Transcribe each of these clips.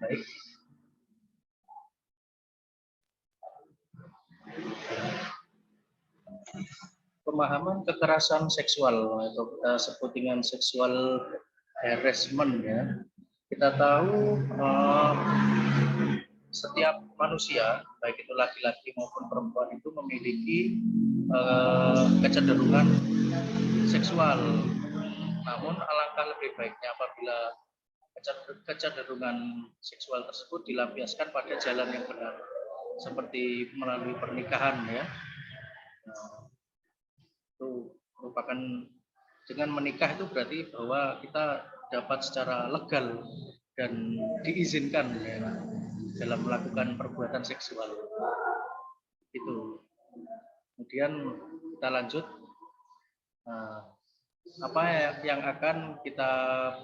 Baik. Pemahaman kekerasan seksual atau kita sebut dengan seksual harassment ya. Kita tahu setiap manusia, baik itu laki-laki maupun perempuan itu memiliki kecenderungan seksual. Namun alangkah lebih baiknya apabila kecenderungan seksual tersebut dilampiaskan pada jalan yang benar, seperti melalui pernikahan ya. Itu merupakan dengan menikah itu berarti bahwa kita dapat secara legal dan diizinkan ya, dalam melakukan perbuatan seksual. Itu. Kemudian kita lanjut. Apa yang akan kita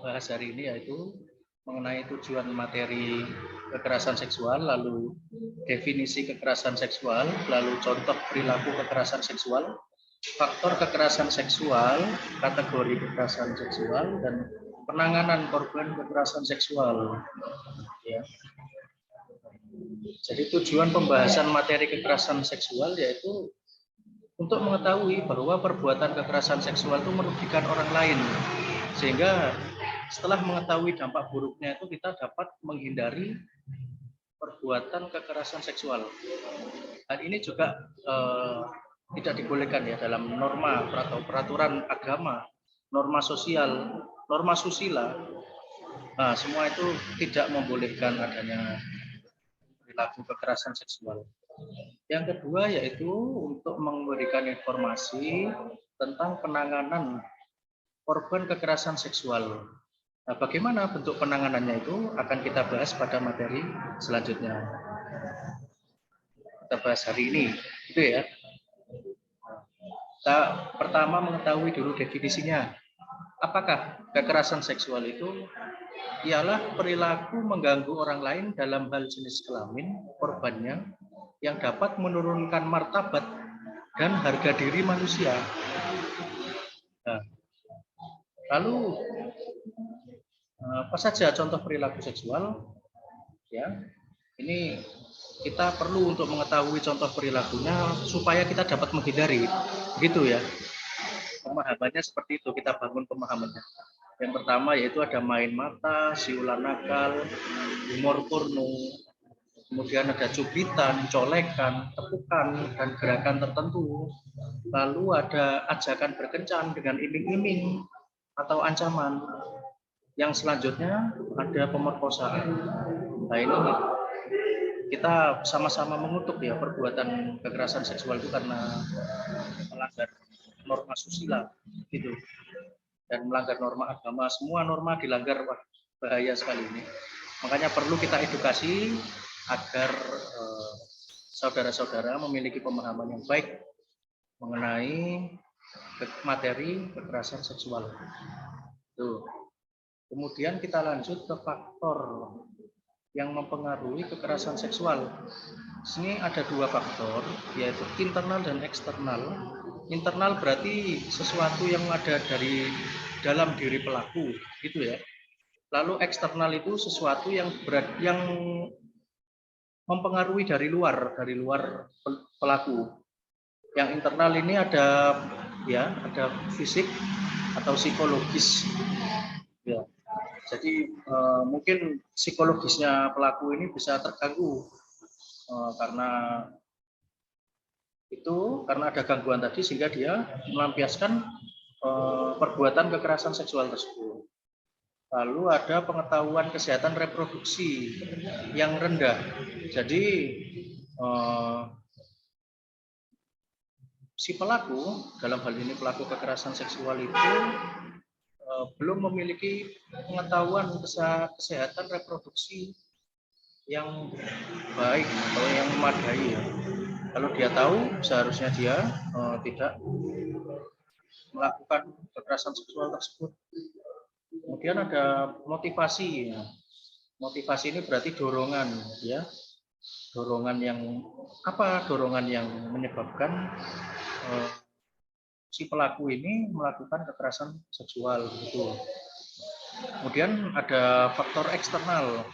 bahas hari ini yaitu mengenai tujuan materi kekerasan seksual, lalu definisi kekerasan seksual, lalu contoh perilaku kekerasan seksual, faktor kekerasan seksual, kategori kekerasan seksual, dan penanganan korban kekerasan seksual. Ya. Jadi tujuan pembahasan materi kekerasan seksual yaitu untuk mengetahui bahwa perbuatan kekerasan seksual itu merugikan orang lain, sehingga setelah mengetahui dampak buruknya itu kita dapat menghindari perbuatan kekerasan seksual. Dan ini juga tidak dibolehkan ya dalam norma atau peraturan agama, norma sosial, norma susila. Nah, semua itu tidak membolehkan adanya perilaku kekerasan seksual. Yang kedua yaitu untuk memberikan informasi tentang penanganan korban kekerasan seksual. Nah, bagaimana bentuk penanganannya itu akan kita bahas pada materi selanjutnya. Kita bahas hari ini, gitu ya. Kita pertama mengetahui dulu definisinya. Apakah kekerasan seksual itu? Ialah perilaku mengganggu orang lain dalam hal jenis kelamin korbannya yang dapat menurunkan martabat dan harga diri manusia. Nah, lalu apa saja contoh perilaku seksual? Ya, ini kita perlu untuk mengetahui contoh perilakunya supaya kita dapat menghindari, gitu ya. Pemahamannya seperti itu, kita bangun pemahamannya. Yang pertama yaitu ada main mata, siulan nakal, humor porno, kemudian ada cubitan, colekan, tepukan, dan gerakan tertentu. Lalu ada ajakan berkencan dengan iming-iming atau ancaman. Yang selanjutnya ada pemerkosaan. Nah, ini kita sama-sama mengutuk ya perbuatan kekerasan seksual itu karena melanggar norma susila gitu. Dan melanggar norma agama, semua norma dilanggar, wah, bahaya sekali ini. Makanya perlu kita edukasi agar saudara-saudara memiliki pemahaman yang baik mengenai materi kekerasan seksual. Tuh. Kemudian kita lanjut ke faktor yang mempengaruhi kekerasan seksual. Sini ada dua faktor, yaitu internal dan eksternal. Internal berarti sesuatu yang ada dari dalam diri pelaku, gitu ya. Lalu eksternal itu sesuatu yang mempengaruhi dari luar pelaku. Yang internal ini ada fisik atau psikologis. Ya. Jadi mungkin psikologisnya pelaku ini bisa terganggu karena ada gangguan tadi sehingga dia melampiaskan perbuatan kekerasan seksual tersebut. Lalu ada pengetahuan kesehatan reproduksi yang rendah. Jadi si pelaku, dalam hal ini pelaku kekerasan seksual itu belum memiliki pengetahuan kesehatan reproduksi yang baik atau yang memadai. Kalau dia tahu, seharusnya dia tidak melakukan kekerasan seksual tersebut. Kemudian ada motivasi. Motivasi ini berarti dorongan, ya. Dorongan yang menyebabkan si pelaku ini melakukan kekerasan seksual gitu. Kemudian ada faktor eksternal.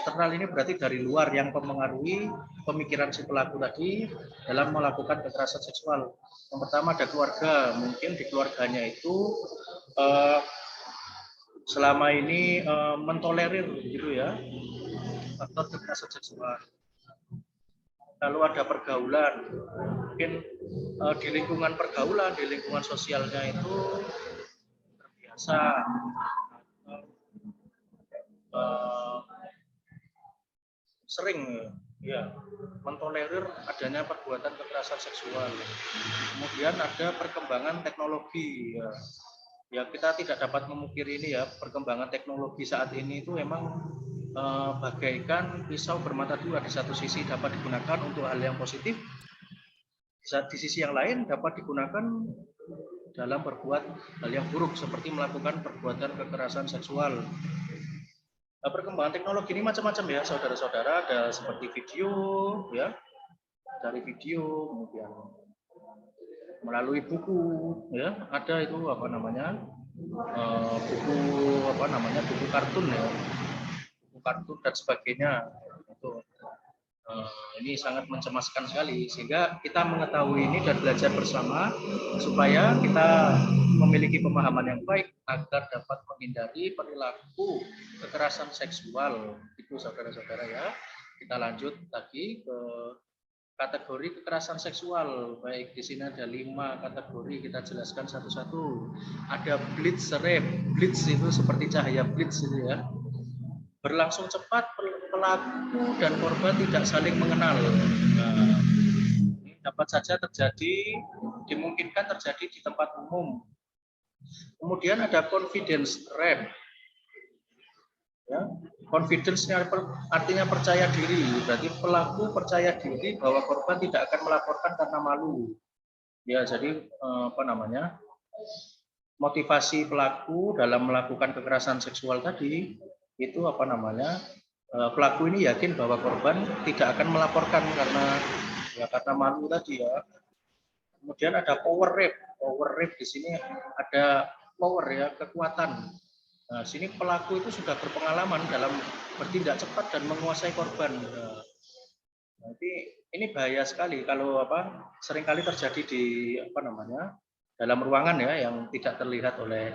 eksternal ini berarti dari luar yang mempengaruhi pemikiran si pelaku tadi dalam melakukan kekerasan seksual. Yang pertama ada keluarga, mungkin di keluarganya itu selama ini mentolerir gitu ya faktor kekerasan seksual. Lalu ada pergaulan, mungkin di lingkungan pergaulan, di lingkungan sosialnya itu terbiasa sering ya mentolerir adanya perbuatan kekerasan seksual. Kemudian ada perkembangan teknologi ya. Ya kita tidak dapat memungkiri ini ya, perkembangan teknologi saat ini itu memang bagaikan pisau bermata dua. Di satu sisi dapat digunakan untuk hal yang positif, di sisi yang lain dapat digunakan dalam berbuat hal yang buruk seperti melakukan perbuatan kekerasan seksual. Nah, perkembangan teknologi ini macam-macam ya saudara-saudara, ada seperti video ya, dari video, kemudian melalui buku ya, ada itu apa namanya buku buku kartun ya, buku kartun dan sebagainya. Itu ini sangat mencemaskan sekali, sehingga kita mengetahui ini dan belajar bersama supaya kita memiliki pemahaman yang baik agar dapat menghindari perilaku kekerasan seksual. Itu saudara-saudara ya. Kita lanjut lagi ke kategori kekerasan seksual. Baik, di sini ada 5 kategori, kita jelaskan satu-satu. Ada blitz rape. Blitz itu seperti cahaya blitz itu ya. Berlangsung cepat, pelaku dan korban tidak saling mengenal. Nah, ini dapat saja terjadi, dimungkinkan terjadi di tempat umum. Kemudian ada confidence rape. Ya, confidence artinya percaya diri, berarti pelaku percaya diri bahwa korban tidak akan melaporkan karena malu. Ya, jadi motivasi pelaku dalam melakukan kekerasan seksual tadi itu pelaku ini yakin bahwa korban tidak akan melaporkan karena malu tadi ya. Kemudian ada power rape. Power rape di sini ada power ya, kekuatan. Nah, sini pelaku itu sudah berpengalaman dalam bertindak cepat dan menguasai korban. Nanti ini bahaya sekali kalau seringkali terjadi di dalam ruangan ya yang tidak terlihat oleh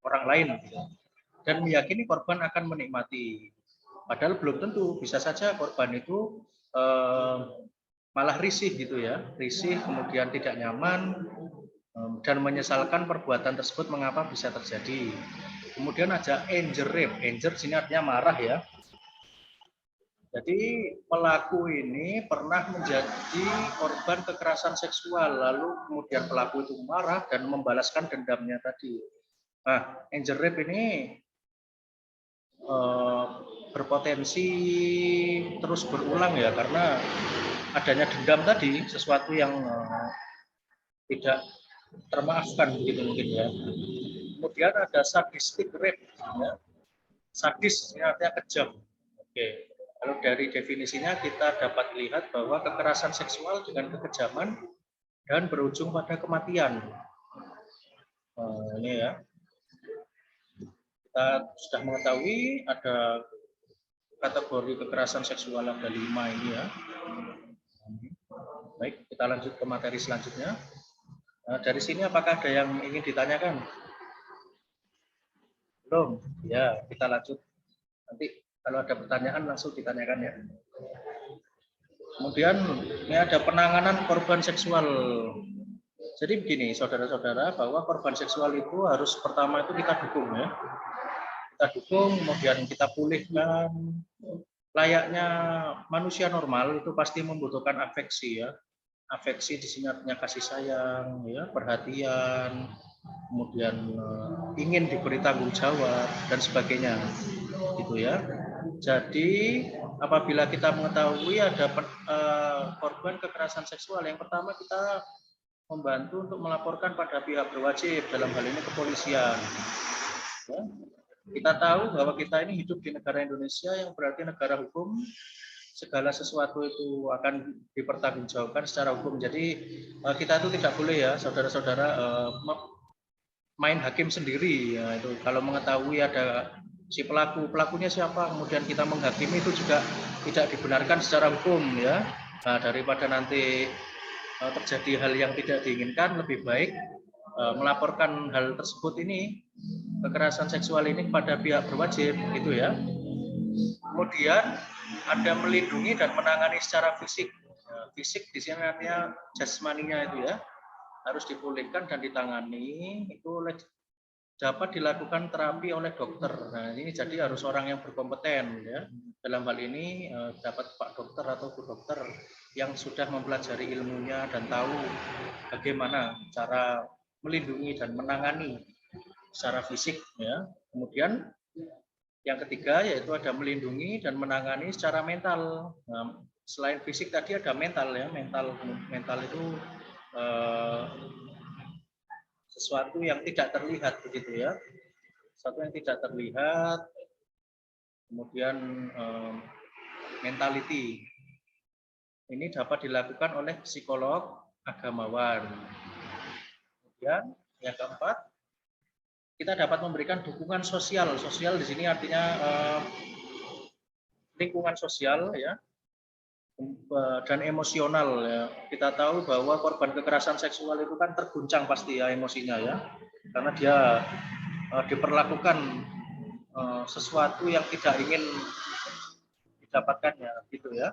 orang lain dan meyakini korban akan menikmati. Padahal belum tentu, bisa saja korban itu malah risih gitu ya, risih kemudian tidak nyaman dan menyesalkan perbuatan tersebut mengapa bisa terjadi. Kemudian ada anger rape. Anger sini artinya marah ya. Jadi pelaku ini pernah menjadi korban kekerasan seksual, lalu kemudian pelaku itu marah dan membalaskan dendamnya tadi. Nah, anger rape ini berpotensi terus berulang ya, karena adanya dendam tadi, sesuatu yang tidak termaafkan begitu mungkin ya. Kemudian ada sadistic rape ya. Sadis ini artinya kejam. Oke. Kalau dari definisinya kita dapat lihat bahwa kekerasan seksual dengan kekejaman dan berujung pada kematian. Ini ya. Kita sudah mengetahui ada kategori kekerasan seksual ada 5 ini ya. Baik, kita lanjut ke materi selanjutnya. Nah, dari sini apakah ada yang ingin ditanyakan? Belum? Ya, kita lanjut. Nanti kalau ada pertanyaan langsung ditanyakan ya. Kemudian ini ada penanganan korban seksual. Jadi begini, saudara-saudara, bahwa korban seksual itu harus pertama itu kita dukung ya. Kita dukung, kemudian kita pulihkan. Layaknya manusia normal itu pasti membutuhkan afeksi ya. Afeksi di sini artinya kasih sayang, ya, perhatian, kemudian ingin diberi tanggung jawab dan sebagainya, gitu ya. Jadi apabila kita mengetahui ada korban kekerasan seksual, yang pertama kita membantu untuk melaporkan pada pihak berwajib, dalam hal ini kepolisian. Ya. Kita tahu bahwa kita ini hidup di negara Indonesia yang berarti negara hukum, segala sesuatu itu akan dipertanggungjawabkan secara hukum. Jadi kita itu tidak boleh ya, saudara-saudara, main hakim sendiri. Ya, itu kalau mengetahui ada si pelakunya siapa, kemudian kita menghakimi itu juga tidak dibenarkan secara hukum ya. Nah, daripada nanti terjadi hal yang tidak diinginkan, lebih baik melaporkan hal tersebut ini, kekerasan seksual ini kepada pihak berwajib gitu ya. Kemudian ada melindungi dan menangani secara fisik. Fisik di sini artinya jasmaninya itu ya, harus dipulihkan dan ditangani itu dapat dilakukan terapi oleh dokter. Nah, ini jadi harus orang yang berkompeten ya. Dalam hal ini dapat Pak Dokter atau Bu Dokter yang sudah mempelajari ilmunya dan tahu bagaimana cara melindungi dan menangani secara fisik ya. Kemudian yang ketiga yaitu ada melindungi dan menangani secara mental. Nah, selain fisik tadi ada mental ya. Mental itu sesuatu yang tidak terlihat begitu ya. Sesuatu yang tidak terlihat. Kemudian mentality. Ini dapat dilakukan oleh psikolog agamawan. Kemudian yang keempat, kita dapat memberikan dukungan sosial. Sosial di sini artinya lingkungan sosial ya, dan emosional ya. Kita tahu bahwa korban kekerasan seksual itu kan terguncang pasti ya emosinya ya, karena dia diperlakukan sesuatu yang tidak ingin didapatkannya gitu ya.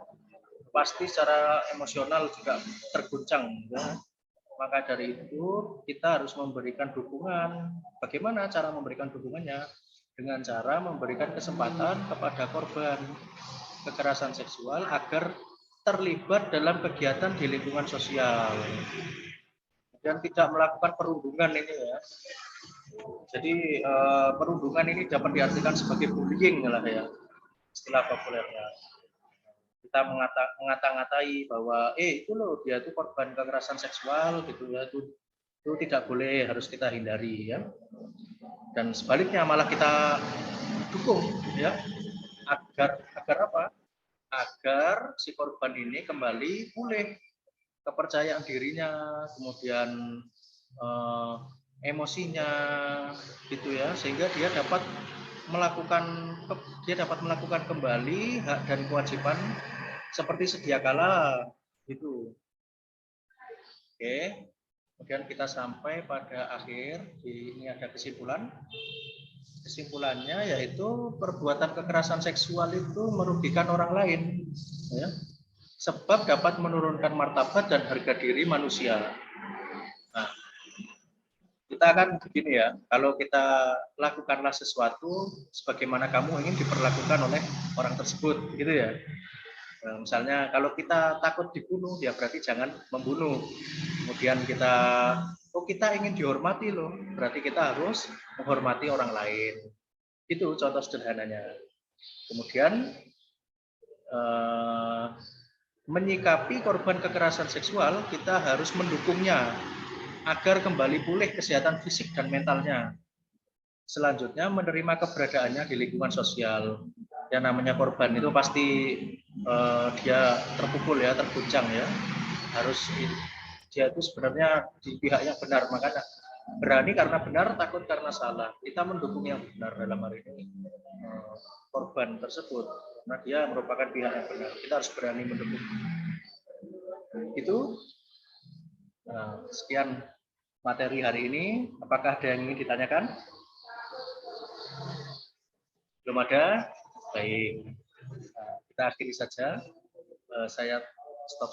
Pasti secara emosional juga terguncang ya. Maka dari itu kita harus memberikan dukungan. Bagaimana cara memberikan dukungannya? Dengan cara memberikan kesempatan kepada korban kekerasan seksual agar terlibat dalam kegiatan di lingkungan sosial dan tidak melakukan perundungan ini ya. Jadi perundungan ini dapat diartikan sebagai bullying lah ya, istilah populernya. Kita mengata-ngatai bahwa itu loh dia itu korban kekerasan seksual gitu ya, itu tidak boleh, harus kita hindari ya. Dan sebaliknya malah kita dukung ya, agar apa? Agar si korban ini kembali pulih kepercayaan dirinya, kemudian emosinya gitu ya, sehingga dia dapat melakukan kembali hak dan kewajiban seperti sedia kala gitu. Oke. Kemudian kita sampai pada akhir, ini ada kesimpulan. Kesimpulannya yaitu perbuatan kekerasan seksual itu merugikan orang lain ya. Sebab dapat menurunkan martabat dan harga diri manusia. Nah, kita kan begini ya, kalau kita lakukanlah sesuatu sebagaimana kamu ingin diperlakukan oleh orang tersebut, gitu ya. Nah, misalnya kalau kita takut dibunuh, ya berarti jangan membunuh. Kemudian kita ingin dihormati loh, berarti kita harus menghormati orang lain. Itu contoh sederhananya. Kemudian menyikapi korban kekerasan seksual, kita harus mendukungnya agar kembali pulih kesehatan fisik dan mentalnya. Selanjutnya menerima keberadaannya di lingkungan sosial. Yang namanya korban itu pasti dia terpukul ya, terguncang ya. Harus dia itu sebenarnya di pihak yang benar, makanya berani karena benar, takut karena salah. Kita mendukung yang benar dalam hari ini korban tersebut, karena dia merupakan pihak yang benar. Kita harus berani mendukung. Itu sekian materi hari ini. Apakah ada yang ingin ditanyakan? Belum ada? Baik. Kita akhiri saja. Saya stop.